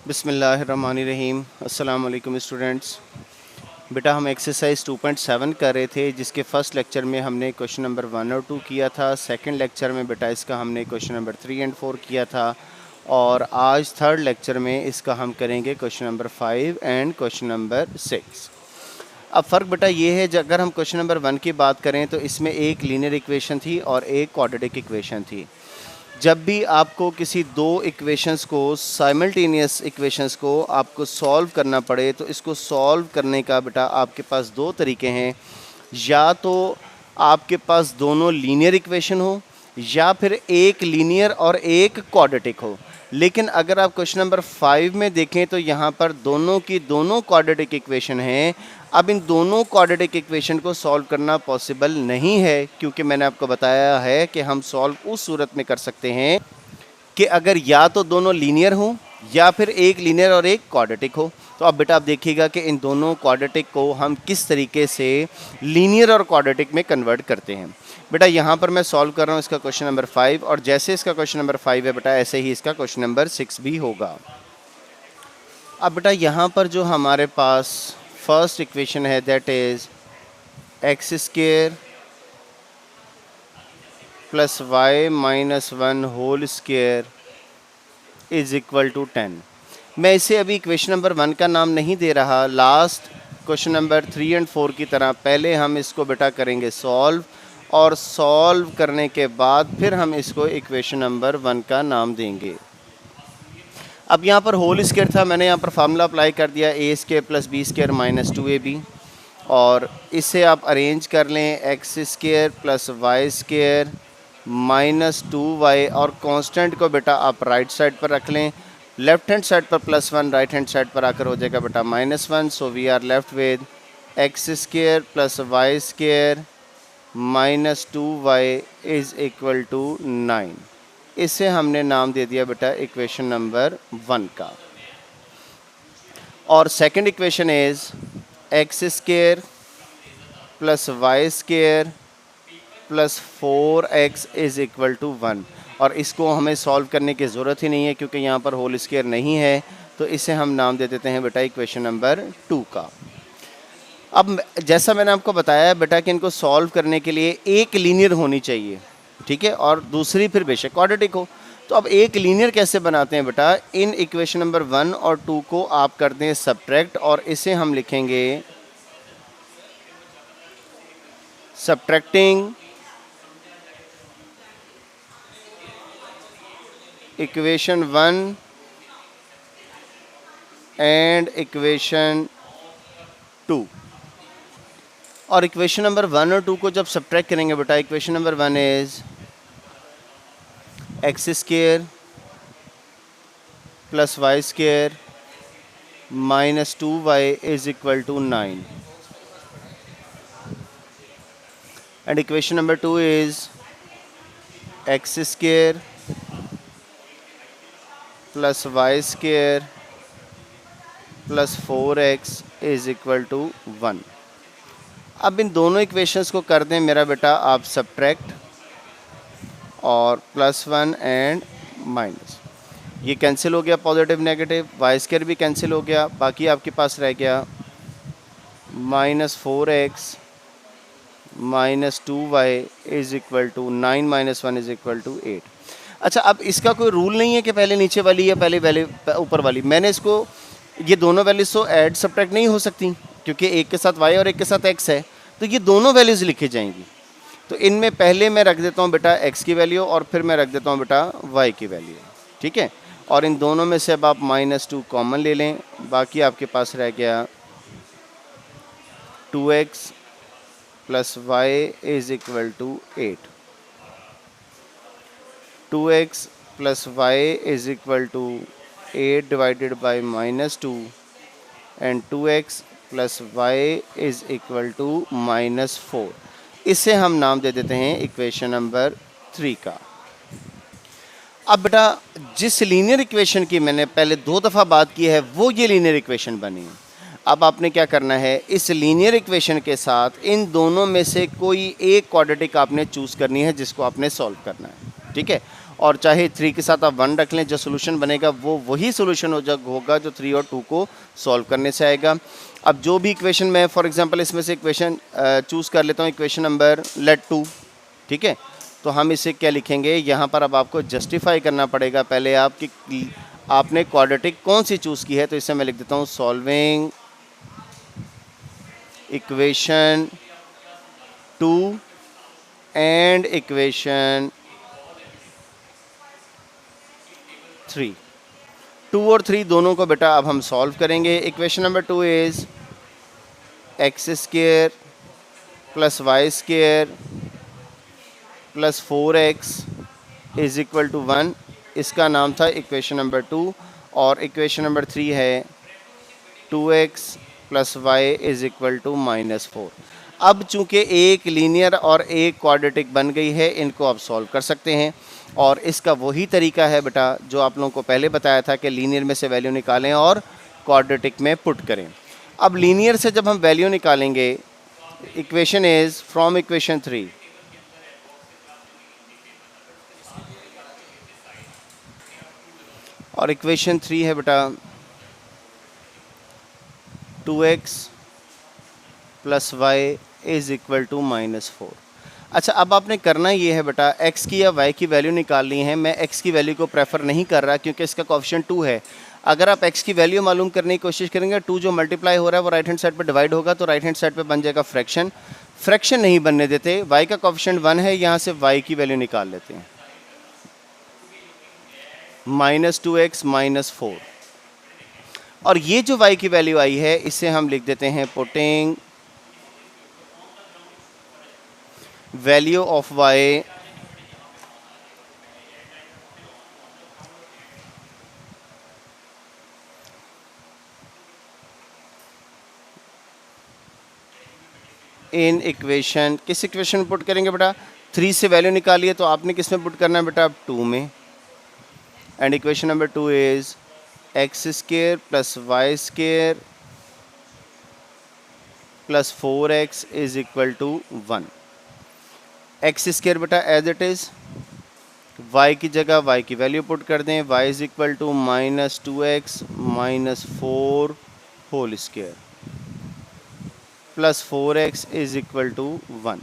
बिस्मिल्लाहिर्रहमानिर्रहीम। अस्सलाम वालेकुम स्टूडेंट्स। बेटा हम एक्सरसाइज 2.7 कर रहे थे, जिसके फ़र्स्ट लेक्चर में हमने क्वेश्चन नंबर 1 और 2 किया था। सेकंड लेक्चर में बेटा इसका हमने क्वेश्चन नंबर 3 एंड 4 किया था, और आज थर्ड लेक्चर में इसका हम करेंगे question number 5 and question number 6। अब फ़र्क बेटा ये है, अगर हम क्वेश्चन नंबर 1 की बात करें तो इसमें एक लीनियर इक्वेशन थी और एक क्वाड्रेटिक इक्वेशन थी। जब भी आपको किसी दो इक्वेशंस को, साइमल्टेनियस इक्वेशंस को आपको सॉल्व करना पड़े, तो इसको सॉल्व करने का बेटा आपके पास दो तरीके हैं। या तो आपके पास दोनों लीनियर इक्वेशन हो, या फिर एक लीनियर और एक क्वाड्रेटिक हो। लेकिन अगर आप क्वेश्चन नंबर 5 में देखें तो यहाँ पर दोनों की दोनों क्वाड्रेटिक इक्वेशन हैं। अब इन दोनों क्वाड्रेटिक इक्वेशन को सॉल्व करना पॉसिबल नहीं है, क्योंकि मैंने आपको बताया है कि हम सॉल्व उस सूरत में कर सकते हैं कि अगर या तो दोनों लीनियर हों या फिर एक लीनियर और एक क्वाड्रेटिक हो। तो अब बेटा आप देखिएगा कि इन दोनों क्वाड्रेटिक को हम किस तरीके से लीनियर और क्वाड्रेटिक में कन्वर्ट करते हैं। बेटा यहाँ पर मैं सॉल्व कर रहा हूँ इसका क्वेश्चन नंबर 5, और जैसे इसका क्वेश्चन नंबर 5 है बेटा, ऐसे ही इसका क्वेश्चन नंबर 6 भी होगा। अब बेटा यहाँ पर जो हमारे पास फर्स्ट इक्वेशन है, that is x square plus y minus 1 whole square is equal to 10। मैं इसे अभी इक्वेशन नंबर 1 का नाम नहीं दे रहा। लास्ट क्वेश्चन नंबर 3 एंड 4 की तरह पहले हम इसको बेटा करेंगे सॉल्व, और सॉल्व करने के बाद फिर हम इसको इक्वेशन नंबर 1 का नाम देंगे। अब यहाँ पर होल स्क्वायर था, मैंने यहाँ पर फार्मूला अप्लाई कर दिया, A square plus B square minus 2ab, और इसे आप अरेंज कर लें, x square plus Y square minus 2y, और कांस्टेंट को बेटा आप राइट साइड पर रख लें। लेफ्ट हैंड साइड पर +1, राइट हैंड साइड पर आकर हो जाएगा बेटा -1। So we are left with x square plus Y square minus 2y is equal to 9। इसे हमने नाम दे दिया बेटा इक्वेशन नंबर 1 का। और second equation is x square plus Y square plus 4x is equal to 1, और इसको हमें सॉल्व करने की ज़रूरत ही नहीं है क्योंकि यहाँ पर होल स्क्वायर नहीं है, तो इसे हम नाम दे देते हैं बेटा इक्वेशन नंबर 2 का। अब जैसा मैंने आपको बताया बेटा कि इनको सॉल्व करने के लिए एक लीनियर होनी चाहिए, ठीक है, और दूसरी फिर बेशक क्वाड्रेटिक हो। तो अब एक लीनियर कैसे बनाते हैं बेटा, इन इक्वेशन नंबर 1 और 2 को आप कर दें सब्ट्रैक्ट, और इसे हम लिखेंगे सब्ट्रैक्टिंग इक्वेशन 1 एंड इक्वेशन 2। और इक्वेशन नंबर 1 और 2 को जब सब्ट्रैक्ट करेंगे बेटा, equation number 1 is x square plus Y square minus 2y is equal to 9, and equation number 2 is x square plus Y square plus 4x is equal to 1। अब इन दोनों equations को कर दें मेरा बेटा आप सब्ट्रैक्ट, और +1 एंड माइनस, ये कैंसिल हो गया, पॉजिटिव नेगेटिव, वाई स्क्वायर भी कैंसिल हो गया, बाकी आपके पास रह गया -4x minus 2y is equal to 9 minus 1 is equal to 8। अच्छा, अब इसका कोई रूल नहीं है कि पहले नीचे वाली या पहले वैल्यू ऊपर वाली। मैंने इसको, ये दोनों वैल्यूज तो ऐड सब्ट्रैक्ट नहीं हो सकती क्योंकि एक के साथ y और एक के साथ x है, तो ये दोनों वैल्यूज़ लिखी जाएंगी। तो इनमें पहले मैं रख देता हूँ बेटा x की वैल्यू, और फिर मैं रख देता हूँ बेटा y की वैल्यू, ठीक है। और इन दोनों में से अब आप -2 कॉमन ले लें, बाकी आपके पास रह गया 2x plus y is equal to 8। 2x plus y is equal to 8 divided by -2, and 2x plus y is equal to -4। इसे हम नाम दे देते हैं इक्वेशन नंबर 3 का। अब बेटा जिस लीनियर इक्वेशन की मैंने पहले 2 दफ़ा बात की है, वो ये लीनियर इक्वेशन बनी है। अब आपने क्या करना है, इस लीनियर इक्वेशन के साथ इन दोनों में से कोई एक क्वाड्रेटिक आपने चूज़ करनी है जिसको आपने सॉल्व करना है, ठीक है। और चाहे 3 के साथ आप 1 रख लें, जो सोल्यूशन बनेगा वो वही सोल्यूशन होगा जो 3 और 2 को सॉल्व करने से आएगा। अब जो भी इक्वेशन मैं फॉर एग्जांपल इसमें से इक्वेशन चूज़ कर लेता हूँ, इक्वेशन नंबर लेट 2, ठीक है। तो हम इसे क्या लिखेंगे यहाँ पर, अब आपको जस्टिफाई करना पड़ेगा पहले आपकी आपने क्वाड्रेटिक कौन सी चूज़ की है। तो इसे मैं लिख देता हूँ सॉल्विंग इक्वेशन 2 एंड इक्वेशन 3। 2 और 3 दोनों को बेटा अब हम सॉल्व करेंगे। Equation number 2 is x square plus Y square plus 4x is equal to 1। इसका नाम था इक्वेशन नंबर 2। और इक्वेशन नंबर 3 है 2x plus y is equal to -4। अब चूंकि एक लीनियर और एक क्वाड्रेटिक बन गई है, इनको आप सॉल्व कर सकते हैं। और इसका वही तरीका है बेटा जो आप लोगों को पहले बताया था कि लीनियर में से वैल्यू निकालें और क्वाड्रेटिक में पुट करें। अब लीनियर से जब हम वैल्यू निकालेंगे, इक्वेशन इज फ्रॉम इक्वेशन 3 और इक्वेशन 3 है बेटा 2x plus y is equal to -4। अच्छा, अब आपने करना ये है बेटा, x की या y की वैल्यू निकालनी है। मैं x की वैल्यू को प्रेफर नहीं कर रहा क्योंकि इसका कोएफिशिएंट 2 है। अगर आप x की वैल्यू मालूम करने की कोशिश करेंगे, 2 जो मल्टीप्लाई हो रहा है वो राइट हैंड साइड पे डिवाइड होगा, तो राइट हैंड साइड पे बन जाएगा फ्रैक्शन। फ्रैक्शन नहीं बनने देते, y का कोएफिशिएंट 1 है, यहाँ से y की वैल्यू निकाल लेते हैं -2x -4। और ये जो y की वैल्यू आई है इसे हम लिख देते हैं putting value of y in equation. किस इक्वेशन में पुट करेंगे बेटा? 3 से वैल्यू निकालिए, तो आपने किस में पुट करना है बेटा? 2 में। And equation number 2 is x square plus Y square plus 4x is equal to 1। X square बेटा एज इट इज़, y की जगह y की वैल्यू पुट कर दें, y is equal to -2x -4 whole square plus 4x is equal to 1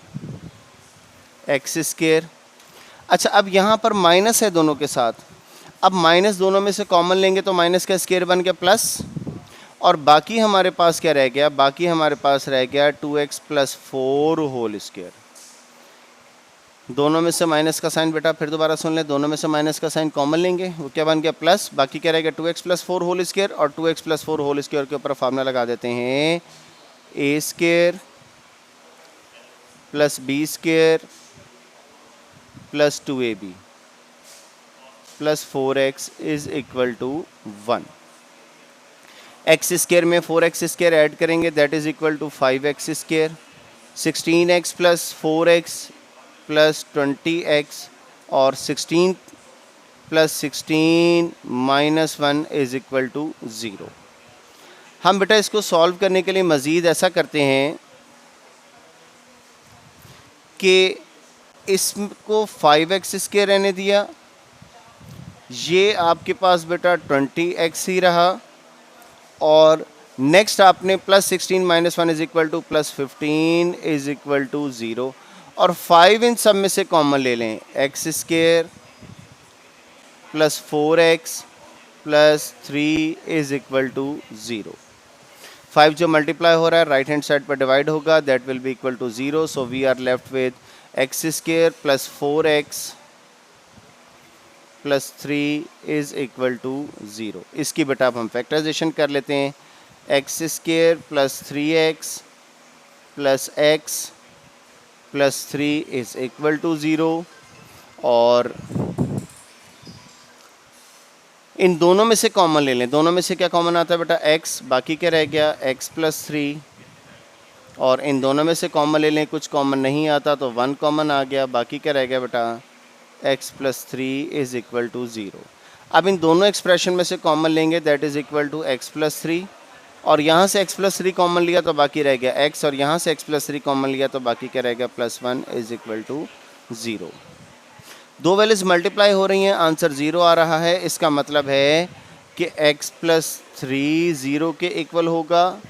x square. अच्छा, अब यहाँ पर माइनस है दोनों के साथ। अब माइनस दोनों में से कॉमन लेंगे तो माइनस का स्क्वायर बन गया प्लस, और बाकी हमारे पास क्या रह गया? बाकी हमारे पास रह गया 2x प्लस 4 होल स्क्वायर। दोनों में से माइनस का साइन बेटा फिर दोबारा सुन लें, दोनों में से माइनस का साइन कॉमन लेंगे, वो क्या बन गया? प्लस। बाकी क्या रहेगा? 2x प्लस 4 होल स्क्वायर, और 2x प्लस 4 होल स्क्वायर के ऊपर फार्मूला लगा देते हैं A square plus B square plus 2ab plus 4x is equal to 1। X square में 4x स्क्वायर ऐड करेंगे, that is equal to 5x square. 16x plus 4x plus 20x और 16 plus 16 minus 1 is equal to 0। हम बेटा इसको solve करने के लिए मज़ीद ऐसा करते हैं कि इसको 5x स्क्वायर रहने दिया, ये आपके पास बेटा 20x ही रहा, और नेक्स्ट आपने plus 16 minus 1 is equal to plus 15 is equal to 0, और 5 इन सब में से कॉमन ले लें, x square plus 4x plus 3 is equal to 0। 5 जो मल्टीप्लाई हो रहा है राइट हैंड साइड पर डिवाइड होगा, that will be equal to 0। So we are left with x square plus 4x plus 3 is equal to 0। इसकी बेटा अब हम फैक्टराइजेशन कर लेते हैं। X square plus 3x plus x plus 3 is equal to 0, और इन दोनों में से कॉमन ले लें। दोनों में से क्या कॉमन आता है बेटा? x, बाकी क्या रह गया? x प्लस 3, और इन दोनों में से कॉमन ले लें, कुछ कॉमन नहीं आता तो 1 कॉमन आ गया, बाकी क्या रह गया बेटा? x plus 3 is equal to 0। अब इन दोनों एक्सप्रेशन में से कॉमन लेंगे, that is equal to x plus 3, और यहाँ से x प्लस 3 कॉमन लिया तो बाकी रह गया x, और यहाँ से x प्लस 3 कॉमन लिया तो बाकी क्या रह गया? Plus 1 is equal to 0। दो वैल्यूज़ मल्टीप्लाई हो रही हैं, आंसर 0 आ रहा है। इसका मतलब है कि x प्लस 3 0 के इक्वल होगा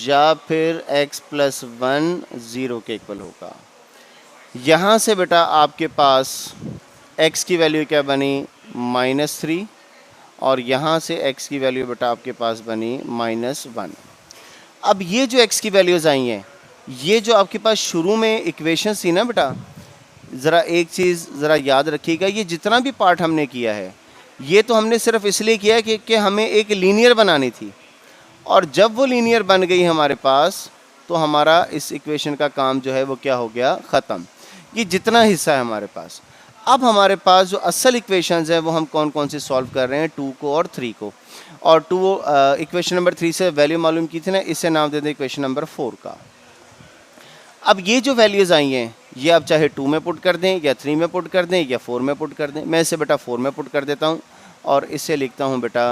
या फिर x प्लस 1 0 के इक्वल होगा। यहाँ से बेटा आपके पास x की वैल्यू क्या बनी, -3, और यहाँ से x की वैल्यू बेटा आपके पास बनी -1। अब ये जो x की वैल्यूज़ आई हैं, ये जो आपके पास शुरू में इक्वेशन थी ना बेटा, ज़रा एक चीज़ ज़रा याद रखिएगा, ये जितना भी पार्ट हमने किया है ये तो हमने सिर्फ इसलिए किया कि हमें एक लीनियर बनानी थी, और जब वो लीनियर बन गई हमारे पास तो हमारा इस इक्वेशन का काम जो है वो क्या हो गया, ख़त्म। ये जितना हिस्सा है हमारे पास। अब हमारे पास जो असल इक्वेशंस हैं वो हम कौन कौन से सॉल्व कर रहे हैं, 2 को और 3 को। और इक्वेशन नंबर 3 से वैल्यू मालूम की थी ना, इससे नाम दे दें इक्वेशन नंबर 4 का। अब ये जो वैल्यूज़ आई हैं ये आप चाहे 2 में पुट कर दें या 3 में पुट कर दें या 4 में पुट कर दें। मैं इसे बेटा 4 में पुट कर देता हूँ और इसे लिखता हूँ बेटा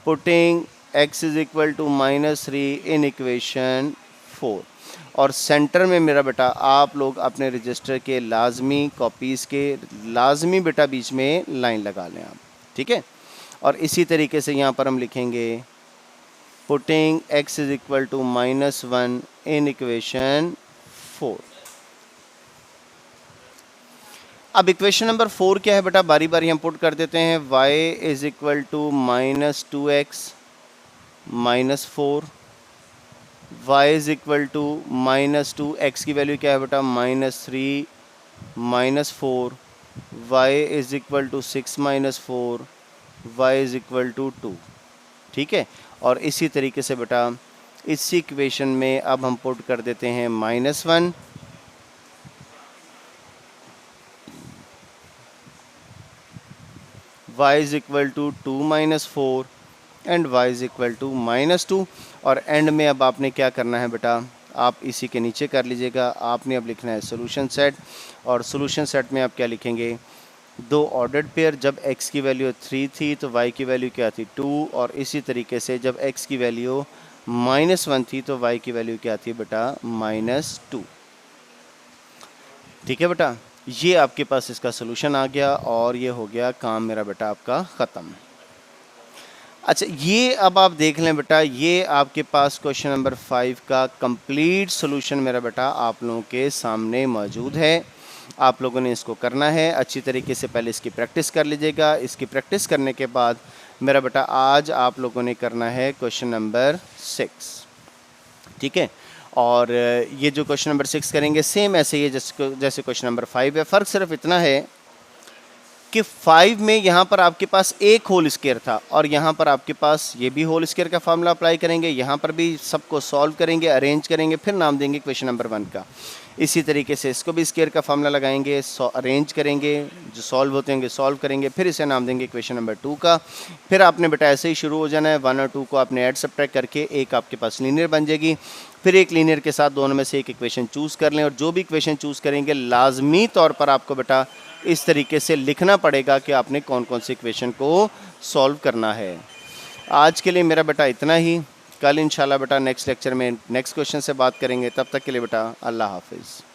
putting x is equal to -3 in equation 4। और सेंटर में मेरा बेटा आप लोग अपने रजिस्टर के लाजमी कॉपीज़ के लाजमी बेटा बीच में लाइन लगा लें आप, ठीक है। और इसी तरीके से यहाँ पर हम लिखेंगे putting x is equal to -1 in equation 4। अब इक्वेशन नंबर 4 क्या है बेटा, बारी बारी हम पुट कर देते हैं। y is equal to -2x -4, y is equal to -2, x की वैल्यू क्या है बेटा, -3 -4, y is equal to 6 -4, y is equal to 2, ठीक है। और इसी तरीके से बेटा इसी इक्वेशन में अब हम पुट कर देते हैं -1, y is equal to 2 -4 and y is equal to -2। और एंड में अब आपने क्या करना है बेटा, आप इसी के नीचे कर लीजिएगा, आपने अब लिखना है सोल्यूशन सेट। और सोल्यूशन सेट में आप क्या लिखेंगे, दो ऑर्डर्ड पेयर, जब x की वैल्यू 3 थी तो y की वैल्यू क्या थी, 2, और इसी तरीके से जब x की वैल्यू -1 थी तो y की वैल्यू क्या थी बेटा, -2, ठीक है बेटा। ये आपके पास इसका सोल्यूशन आ गया और ये हो गया काम मेरा बेटा आपका ख़त्म। अच्छा, ये अब आप देख लें बेटा, ये आपके पास क्वेश्चन नंबर 5 का कंप्लीट सोल्यूशन मेरा बेटा आप लोगों के सामने मौजूद है। आप लोगों ने इसको करना है अच्छी तरीके से, पहले इसकी प्रैक्टिस कर लीजिएगा। इसकी प्रैक्टिस करने के बाद मेरा बेटा आज आप लोगों ने करना है क्वेश्चन नंबर 6, ठीक है। और ये जो क्वेश्चन नंबर 6 करेंगे सेम ऐसे ही जैसे क्वेश्चन नंबर 5 है। फ़र्क सिर्फ इतना है कि 5 में यहाँ पर आपके पास एक होल स्क्वायर था और यहाँ पर आपके पास ये भी होल स्क्वायर का फार्मूला अप्लाई करेंगे, यहाँ पर भी सबको सॉल्व करेंगे, अरेंज करेंगे, फिर नाम देंगे क्वेश्चन नंबर 1 का। इसी तरीके से इसको भी स्क्वायर का फार्मूला लगाएंगे, अरेंज करेंगे, जो सॉल्व होते होंगे सॉल्व करेंगे, फिर इसे नाम देंगे क्वेश्चन नंबर 2 का। फिर आपने बेटा ऐसे ही शुरू हो जाना है, 1 और 2 को आपने ऐड सब्ट्रैक्ट करके एक आपके पास लीनियर बन जाएगी। फिर एक लीनियर के साथ दोनों में से एक इक्वेशन चूज़ कर लें और जो भी इक्वेशन चूज़ करेंगे लाजमी तौर पर आपको बेटा इस तरीके से लिखना पड़ेगा कि आपने कौन कौन सी इक्वेशन को सॉल्व करना है। आज के लिए मेरा बेटा इतना ही। कल इंशाल्लाह बेटा नेक्स्ट लेक्चर में नेक्स्ट क्वेश्चन से बात करेंगे। तब तक के लिए बेटा अल्लाह हाफिज़।